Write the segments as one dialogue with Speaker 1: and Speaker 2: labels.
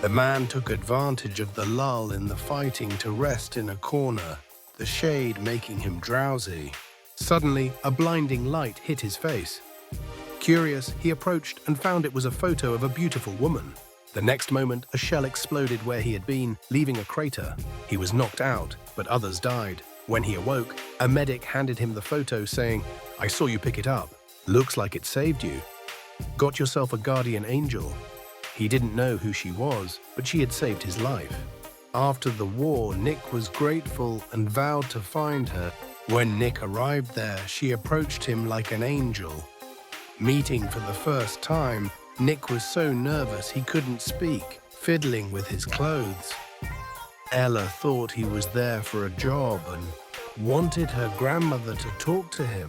Speaker 1: The man took advantage of the lull in the fighting to rest in a corner, the shade making him drowsy. Suddenly, a blinding light hit his face. Curious, he approached and found it was a photo of a beautiful woman. The next moment, a shell exploded where he had been, leaving a crater. He was knocked out, but others died. When he awoke, a medic handed him the photo saying, "I saw you pick it up. Looks like it saved you. Got yourself a guardian angel." He didn't know who she was, but she had saved his life. After the war, Nick was grateful and vowed to find her. When Nick arrived there, she approached him like an angel. Meeting for the first time, Nick was so nervous he couldn't speak, fiddling with his clothes. Ella thought he was there for a job and wanted her grandmother to talk to him.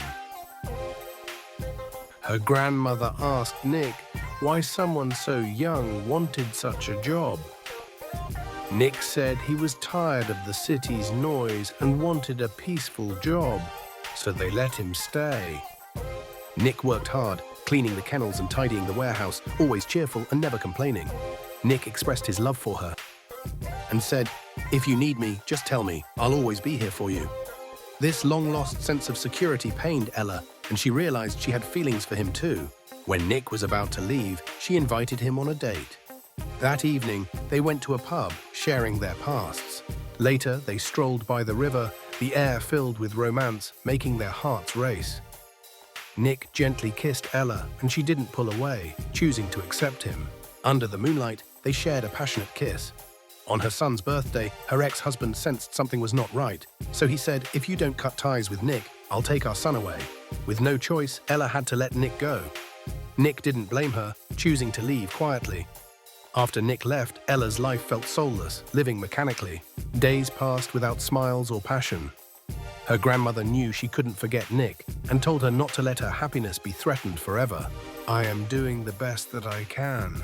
Speaker 1: Her grandmother asked Nick why someone so young wanted such a job. Nick said he was tired of the city's noise and wanted a peaceful job, so they let him stay. Nick worked hard, cleaning the kennels and tidying the warehouse, always cheerful and never complaining. Nick expressed his love for her and said, "If you need me, just tell me. I'll always be here for you." This long-lost sense of security pained Ella, and she realized she had feelings for him too. When Nick was about to leave, she invited him on a date. That evening, they went to a pub, sharing their pasts. Later, they strolled by the river, the air filled with romance, making their hearts race. Nick gently kissed Ella, and she didn't pull away, choosing to accept him. Under the moonlight, they shared a passionate kiss. On her son's birthday, her ex-husband sensed something was not right, so he said, "If you don't cut ties with Nick, I'll take our son away." With no choice, Ella had to let Nick go. Nick didn't blame her, choosing to leave quietly. After Nick left, Ella's life felt soulless, living mechanically. Days passed without smiles or passion. Her grandmother knew she couldn't forget Nick and told her not to let her happiness be threatened forever. "I am doing the best that I can."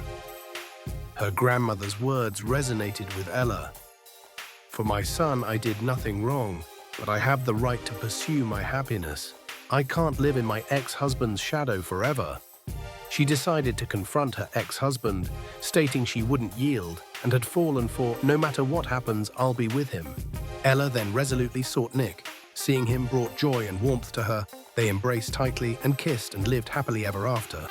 Speaker 1: Her grandmother's words resonated with Ella. "For my son, I did nothing wrong, but I have the right to pursue my happiness. I can't live in my ex-husband's shadow forever." She decided to confront her ex-husband, stating she wouldn't yield and had fallen for, "No matter what happens, I'll be with him." Ella then resolutely sought Nick. Seeing him brought joy and warmth to her. They embraced tightly and kissed and lived happily ever after.